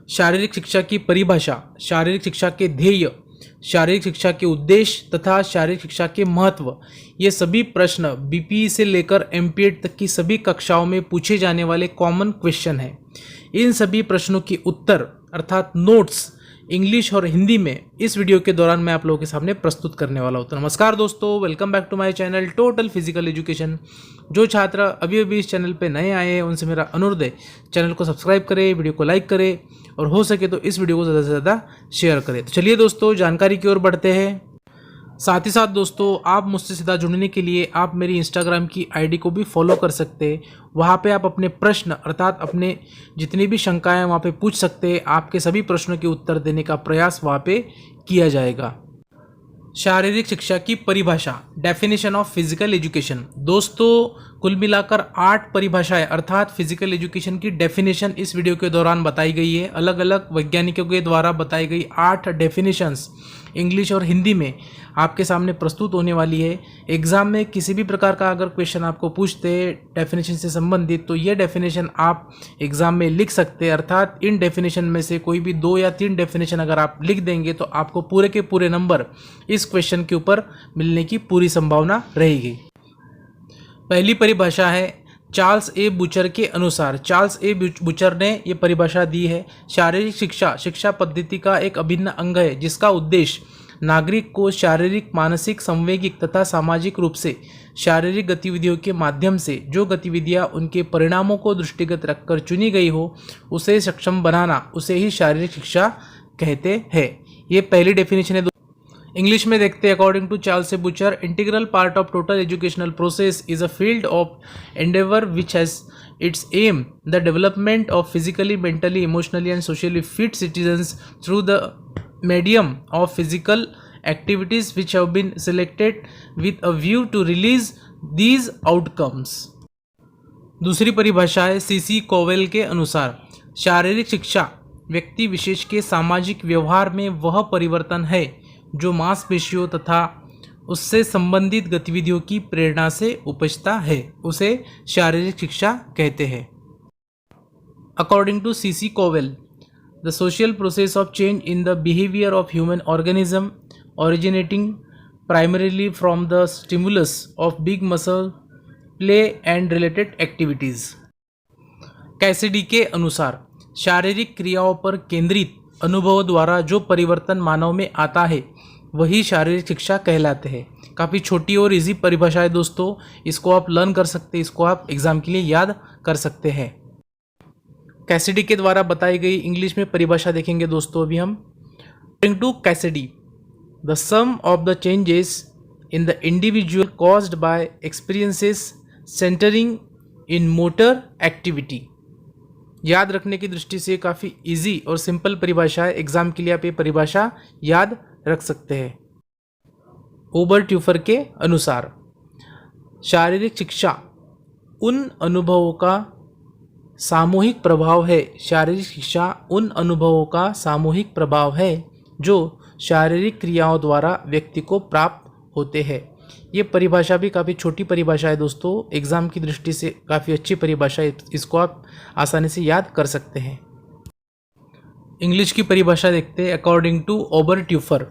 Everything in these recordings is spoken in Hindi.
शारीरिक शिक्षा की परिभाषा, शारीरिक शिक्षा के ध्येय, शारीरिक शिक्षा के उद्देश्य तथा शारीरिक शिक्षा के महत्व, ये सभी प्रश्न बीपीई से लेकर एमपीएड तक की सभी कक्षाओं में पूछे जाने वाले कॉमन क्वेश्चन हैं। इन सभी प्रश्नों के उत्तर अर्थात नोट्स इंग्लिश और हिंदी में इस वीडियो के दौरान मैं आप लोगों के सामने प्रस्तुत करने वाला हूँ। तो नमस्कार दोस्तों, welcome back to my channel total physical education. जो छात्र अभी अभी इस चैनल पे नए आए हैं उनसे मेरा अनुरोध है, चैनल को सब्सक्राइब करें, वीडियो को लाइक करें और हो सके तो इस वीडियो को ज़्यादा से ज़्यादा शेयर करें। तो चलिए दोस्तों, जानकारी की ओर बढ़ते हैं। साथ ही साथ दोस्तों, आप मुझसे सीधा जुड़ने के लिए आप मेरी इंस्टाग्राम की आईडी को भी फॉलो कर सकते हैं। वहाँ पे आप अपने प्रश्न अर्थात अपने जितनी भी शंकाएं वहाँ पे पूछ सकते हैं। आपके सभी प्रश्नों के उत्तर देने का प्रयास वहाँ पे किया जाएगा। शारीरिक शिक्षा की परिभाषा, डेफिनेशन ऑफ फिजिकल एजुकेशन। दोस्तों, कुल मिलाकर 8 परिभाषाएं अर्थात फिजिकल एजुकेशन की डेफिनेशन इस वीडियो के दौरान बताई गई है। अलग अलग वैज्ञानिकों के द्वारा बताई गई 8 डेफिनेशंस इंग्लिश और हिंदी में आपके सामने प्रस्तुत होने वाली है। एग्जाम में किसी भी प्रकार का अगर क्वेश्चन आपको पूछते हैं डेफिनेशन से संबंधित, तो ये डेफिनेशन आप एग्जाम में लिख सकते हैं। अर्थात इन डेफिनेशन में से कोई भी 2 या 3 डेफिनेशन अगर आप लिख देंगे तो आपको पूरे के पूरे नंबर इस क्वेश्चन के ऊपर मिलने की पूरी संभावना रहेगी। पहली परिभाषा है चार्ल्स ए बूचर के अनुसार। चार्ल्स ए बूचर ने ये परिभाषा दी है, शारीरिक शिक्षा शिक्षा पद्धति का एक अभिन्न अंग है जिसका उद्देश्य नागरिक को शारीरिक, मानसिक, संवैगिक तथा सामाजिक रूप से शारीरिक गतिविधियों के माध्यम से जो गतिविधियां उनके परिणामों को दृष्टिगत रखकर चुनी गई हो उसे सक्षम बनाना, उसे ही शारीरिक शिक्षा कहते हैं। ये पहली डेफिनेशन है। इंग्लिश में देखते हैं, according to Charles A Bucher, integral part of total educational process is a field of endeavour which has its aim the development of physically, mentally, emotionally and socially fit citizens through the medium of physical activities which have been selected with a view to release these outcomes। दूसरी परिभाषा है सीसी कोवेल के अनुसार, शारीरिक शिक्षा व्यक्ति विशेष के सामाजिक व्यवहार में वह परिवर्तन है जो मांसपेशियों तथा उससे संबंधित गतिविधियों की प्रेरणा से उपजता है, उसे शारीरिक शिक्षा कहते हैं। According to CC Cowell, the social process of change in the behaviour of human organism originating primarily from the stimulus of big muscle play and related activities. Cassidy के अनुसार, शारीरिक क्रियाओं पर केंद्रित अनुभव द्वारा जो परिवर्तन मानव में आता है वही शारीरिक शिक्षा कहलाते हैं। काफ़ी छोटी और इजी परिभाषा है दोस्तों, इसको आप लर्न कर सकते हैं, इसको आप एग्जाम के लिए याद कर सकते हैं। कैसिडी के द्वारा बताई गई इंग्लिश में परिभाषा देखेंगे दोस्तों अभी हम। According to Cassidy, the sum of the changes in the individual caused by experiences centring in motor activity. याद रखने की दृष्टि से काफ़ी इजी और सिंपल परिभाषा है। एग्जाम के लिए आप ये परिभाषा याद रख सकते हैं। ओबरट्यूफर के अनुसार, शारीरिक शिक्षा उन अनुभवों का सामूहिक प्रभाव है, शारीरिक शिक्षा उन अनुभवों का सामूहिक प्रभाव है जो शारीरिक क्रियाओं द्वारा व्यक्ति को प्राप्त होते हैं। ये परिभाषा भी काफ़ी छोटी परिभाषा है दोस्तों, एग्जाम की दृष्टि से काफ़ी अच्छी परिभाषा है, इसको आप आसानी से याद कर सकते हैं। इंग्लिश की परिभाषा देखते हैं। अकॉर्डिंग टू ओबरट्यूफर,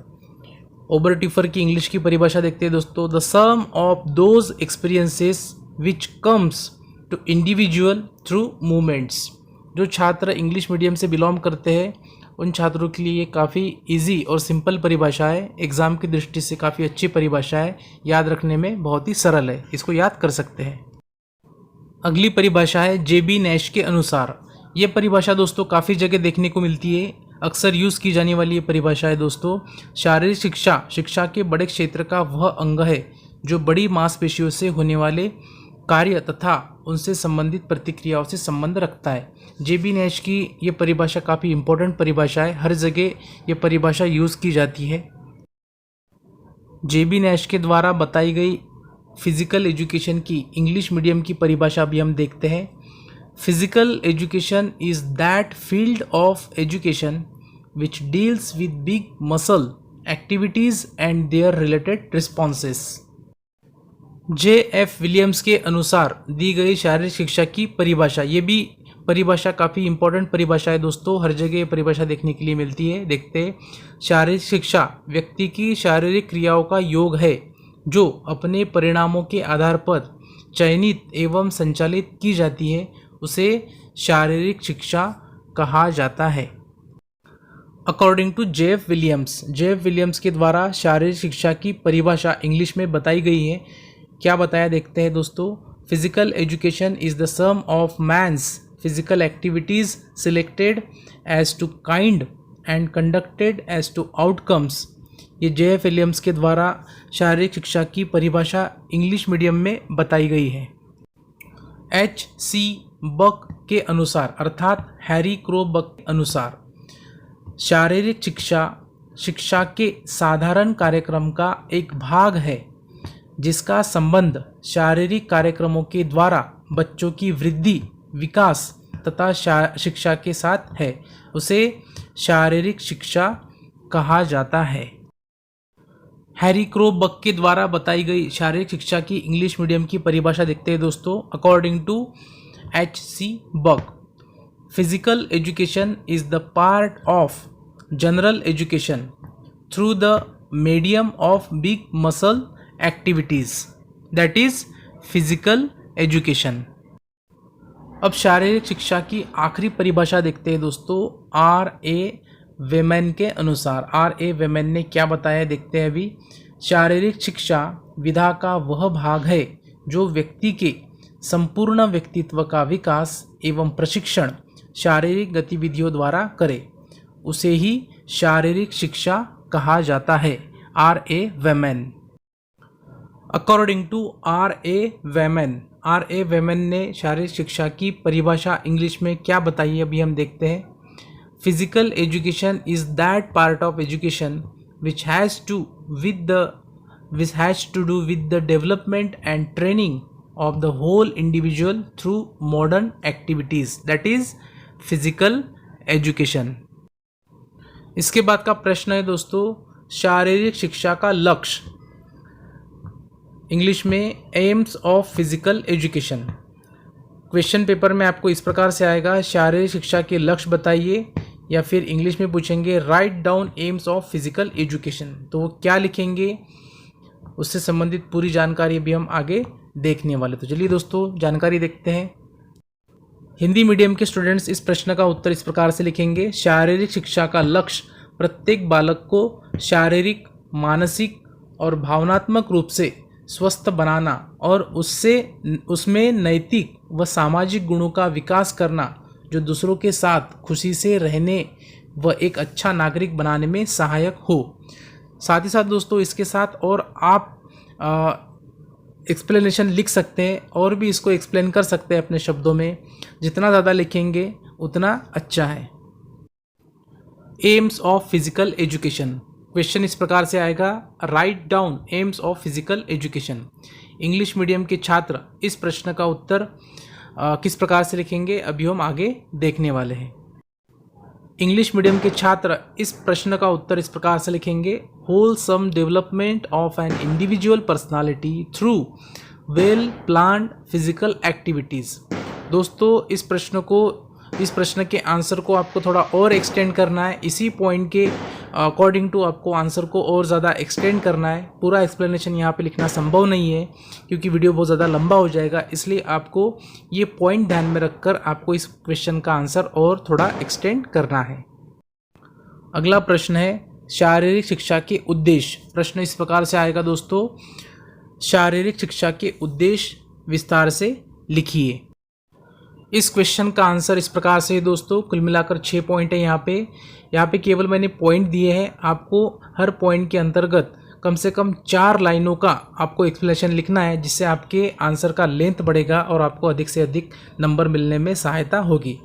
ओबरट्यूफर की इंग्लिश की परिभाषा देखते हैं दोस्तों, the sum of those experiences which comes to individual through movements. जो छात्र इंग्लिश मीडियम से बिलोंग करते हैं उन छात्रों के लिए ये काफ़ी इजी और सिंपल परिभाषा है। एग्ज़ाम की दृष्टि से काफ़ी अच्छी परिभाषा है, याद रखने में बहुत ही सरल है, इसको याद कर सकते हैं। अगली परिभाषा है जेबी नैश के अनुसार। ये परिभाषा दोस्तों काफ़ी जगह देखने को मिलती है, अक्सर यूज़ की जाने वाली ये परिभाषा है दोस्तों। शारीरिक शिक्षा शिक्षा के बड़े क्षेत्र का वह अंग है जो बड़ी मांसपेशियों से होने वाले कार्य तथा उनसे संबंधित प्रतिक्रियाओं से संबंध रखता है। जेबी नैश की ये परिभाषा काफ़ी इम्पोर्टेंट परिभाषा है, हर जगह ये परिभाषा यूज़ की जाती है। जेबी नैश के द्वारा बताई गई फिजिकल एजुकेशन की इंग्लिश मीडियम की परिभाषा भी हम देखते हैं। Physical education is that field of education which deals with big muscle activities and their related responses. J F Williams के अनुसार दी गई शारीरिक शिक्षा की परिभाषा, ये भी परिभाषा काफ़ी इंपॉर्टेंट परिभाषा है दोस्तों, हर जगह ये परिभाषा देखने के लिए मिलती है। देखते हैं, शारीरिक शिक्षा व्यक्ति की शारीरिक क्रियाओं का योग है जो अपने परिणामों के आधार पर चयनित एवं संचालित की जाती है, उसे शारीरिक शिक्षा कहा जाता है। अकॉर्डिंग टू जेफ विलियम्स के द्वारा शारीरिक शिक्षा की परिभाषा इंग्लिश में बताई गई है। क्या बताया देखते हैं दोस्तों। Physical education is the sum of man's physical activities selected as to kind and conducted as to outcomes. ये जेफ विलियम्स के द्वारा शारीरिक शिक्षा की परिभाषा इंग्लिश मीडियम में बताई गई है। H.C. बक के अनुसार अर्थात हैरी क्रो बक के अनुसार शारीरिक शिक्षा के साधारण कार्यक्रम का एक भाग है जिसका संबंध शारीरिक कार्यक्रमों के द्वारा बच्चों की वृद्धि, विकास तथा शिक्षा के साथ है, उसे शारीरिक शिक्षा कहा जाता है। हैरी क्रो बक के द्वारा बताई गई शारीरिक शिक्षा की इंग्लिश मीडियम की परिभाषा देखते हैं दोस्तों। According to H.C. Buck, physical education is the part of general education through the medium of big muscle activities, that is physical education. अब शारीरिक शिक्षा की आखिरी परिभाषा देखते हैं दोस्तों, R.A. वेमन के अनुसार। R.A. वेमन ने क्या बताया देखते हैं अभी। शारीरिक शिक्षा विधा का वह भाग है जो व्यक्ति के संपूर्ण व्यक्तित्व का विकास एवं प्रशिक्षण शारीरिक गतिविधियों द्वारा करे, उसे ही शारीरिक शिक्षा कहा जाता है। R.A. वेमन। According to R.A. वेमन ने शारीरिक शिक्षा की परिभाषा इंग्लिश में क्या बताई है अभी हम देखते हैं। Physical education is that part of education which has to do with the development and training of the whole individual through modern activities, that is physical education। इसके बाद का प्रश्न है दोस्तों, शारीरिक शिक्षा का लक्ष्य इंग्लिश में AIIMS of physical education. Question paper में आपको इस प्रकार से आएगा, शारीरिक शिक्षा के लक्ष्य बताइए, या फिर इंग्लिश में पूछेंगे write down AIIMS of physical education. तो वो क्या लिखेंगे, उससे संबंधित पूरी जानकारी भी हम आगे देखने वाले। तो चलिए दोस्तों जानकारी देखते हैं। हिंदी मीडियम के स्टूडेंट्स इस प्रश्न का उत्तर इस प्रकार से लिखेंगे, शारीरिक शिक्षा का लक्ष्य प्रत्येक बालक को शारीरिक, मानसिक और भावनात्मक रूप से स्वस्थ बनाना और उसमें नैतिक व सामाजिक गुणों का विकास करना जो दूसरों के साथ खुशी से रहने व एक अच्छा नागरिक बनाने में सहायक हो। साथ ही साथ दोस्तों इसके साथ और आप एक्सप्लेनेशन लिख सकते हैं और भी इसको एक्सप्लेन कर सकते हैं अपने शब्दों में, जितना ज़्यादा लिखेंगे उतना अच्छा है। AIIMS of physical education, question इस प्रकार से आएगा, write down AIIMS of physical education. English medium के छात्र इस प्रश्न का उत्तर किस प्रकार से लिखेंगे अभी हम आगे देखने वाले हैं। इंग्लिश मीडियम के छात्र इस प्रश्न का उत्तर इस प्रकार से लिखेंगे, wholesome development of an individual personality through well planned physical activities. दोस्तों इस प्रश्न के आंसर को आपको थोड़ा और एक्सटेंड करना है, इसी पॉइंट के अकॉर्डिंग टू आपको आंसर को और ज़्यादा एक्सटेंड करना है। पूरा एक्सप्लेनेशन यहाँ पे लिखना संभव नहीं है क्योंकि वीडियो बहुत ज़्यादा लंबा हो जाएगा, इसलिए आपको ये पॉइंट ध्यान में रखकर आपको इस क्वेश्चन का आंसर और थोड़ा एक्सटेंड करना है। अगला प्रश्न है शारीरिक शिक्षा के उद्देश्य। प्रश्न इस प्रकार से आएगा दोस्तों, शारीरिक शिक्षा के उद्देश्य विस्तार से लिखिए। इस क्वेश्चन का आंसर इस प्रकार से है दोस्तों, कुल मिलाकर 6 पॉइंट है यहाँ पे केवल मैंने पॉइंट दिए हैं। आपको हर पॉइंट के अंतर्गत कम से कम 4 लाइनों का आपको एक्सप्लेनेशन लिखना है, जिससे आपके आंसर का लेंथ बढ़ेगा और आपको अधिक से अधिक नंबर मिलने में सहायता होगी।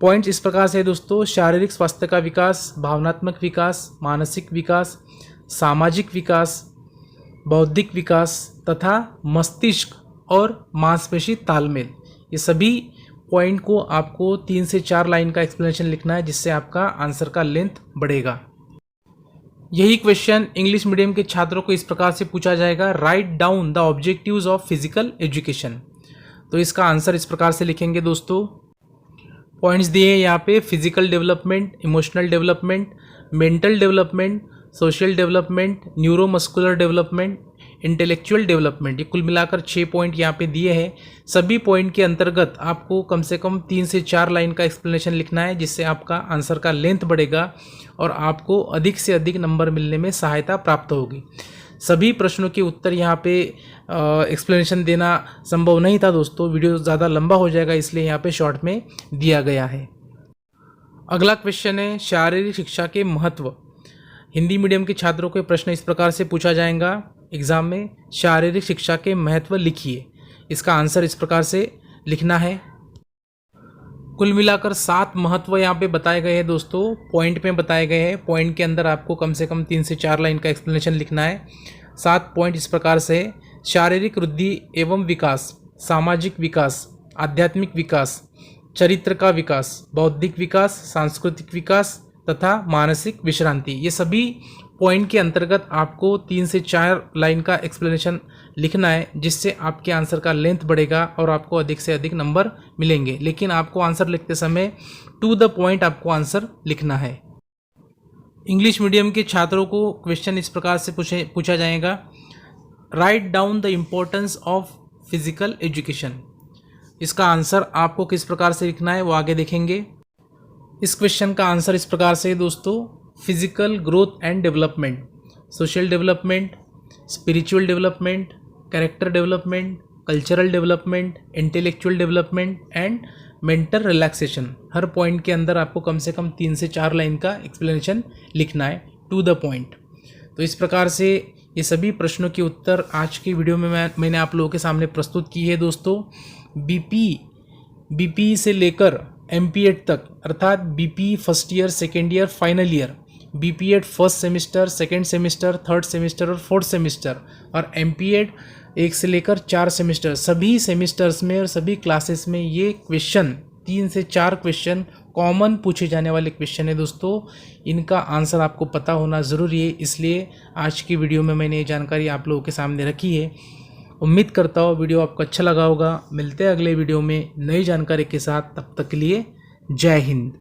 पॉइंट्स इस प्रकार से है दोस्तों, शारीरिक स्वास्थ्य का विकास, भावनात्मक विकास, मानसिक विकास, सामाजिक विकास, बौद्धिक विकास तथा मस्तिष्क और मांसपेशी तालमेल। ये सभी पॉइंट को आपको 3 से 4 लाइन का एक्सप्लेनेशन लिखना है, जिससे आपका आंसर का लेंथ बढ़ेगा। यही क्वेश्चन इंग्लिश मीडियम के छात्रों को इस प्रकार से पूछा जाएगा, write down the objectives of physical education. तो इसका आंसर इस प्रकार से लिखेंगे दोस्तों, पॉइंट्स दिए हैं यहाँ पे, physical development, emotional development, mental development, social development, neuromuscular development, intellectual development. ये कुल मिलाकर 6 पॉइंट यहाँ पे दिए हैं। सभी पॉइंट के अंतर्गत आपको कम से कम 3 से 4 लाइन का एक्सप्लेनेशन लिखना है, जिससे आपका आंसर का लेंथ बढ़ेगा और आपको अधिक से अधिक नंबर मिलने में सहायता प्राप्त होगी। सभी प्रश्नों के उत्तर यहाँ पे एक्सप्लेनेशन देना संभव नहीं था दोस्तों, वीडियो ज़्यादा लंबा हो जाएगा, इसलिए यहाँ पे शॉर्ट में दिया गया है। अगला क्वेश्चन है शारीरिक शिक्षा के महत्व। हिंदी मीडियम के छात्रों के प्रश्न इस प्रकार से पूछा जाएगा एग्जाम में, शारीरिक शिक्षा के महत्व लिखिए। इसका आंसर इस प्रकार से लिखना है। कुल मिलाकर 7 महत्व यहाँ पे बताए गए हैं दोस्तों, पॉइंट में बताए गए हैं। पॉइंट के अंदर आपको कम से कम 3 से 4 लाइन का एक्सप्लेनेशन लिखना है। 7 पॉइंट इस प्रकार से है। शारीरिक वृद्धि एवं विकास, सामाजिक विकास, आध्यात्मिक विकास, चरित्र का विकास, बौद्धिक विकास, सांस्कृतिक विकास तथा मानसिक विश्रांति। ये सभी पॉइंट के अंतर्गत आपको 3 से 4 लाइन का एक्सप्लेनेशन लिखना है, जिससे आपके आंसर का लेंथ बढ़ेगा और आपको अधिक से अधिक नंबर मिलेंगे। लेकिन आपको आंसर लिखते समय टू द पॉइंट आपको आंसर लिखना है। इंग्लिश मीडियम के छात्रों को क्वेश्चन इस प्रकार से पूछा जाएगा, write down the importance of physical education. इसका आंसर आपको किस प्रकार से लिखना है वो आगे देखेंगे। इस क्वेश्चन का आंसर इस प्रकार से दोस्तों, physical growth and development, social development, spiritual development, character development, cultural development, intellectual development and mental relaxation. Her point के अंदर आपको कम से कम 3 से 4 लाइन का एक्सप्लेनेशन लिखना है, टू द पॉइंट। तो इस प्रकार से ये सभी प्रश्नों के उत्तर आज की वीडियो में मैंने आप लोगों के सामने प्रस्तुत की है दोस्तों। बीपी से लेकर एमपीएड तक, अर्थात BP first year, second year, final year, BPEd first semester, second semester, third semester और फोर्थ सेमेस्टर, और एमपीएड 1 से लेकर 4 सेमेस्टर, सभी सेमेस्टर्स में और सभी क्लासेस में ये क्वेश्चन 3 से 4 क्वेश्चन कॉमन पूछे जाने वाले क्वेश्चन है दोस्तों। इनका आंसर आपको पता होना ज़रूरी है, इसलिए आज की वीडियो में मैंने ये जानकारी आप लोगों के सामने रखी है। उम्मीद करता हूँ वीडियो आपको अच्छा लगा होगा। मिलते हैं अगले वीडियो में नई जानकारी के साथ, तब तक के लिए जय हिंद।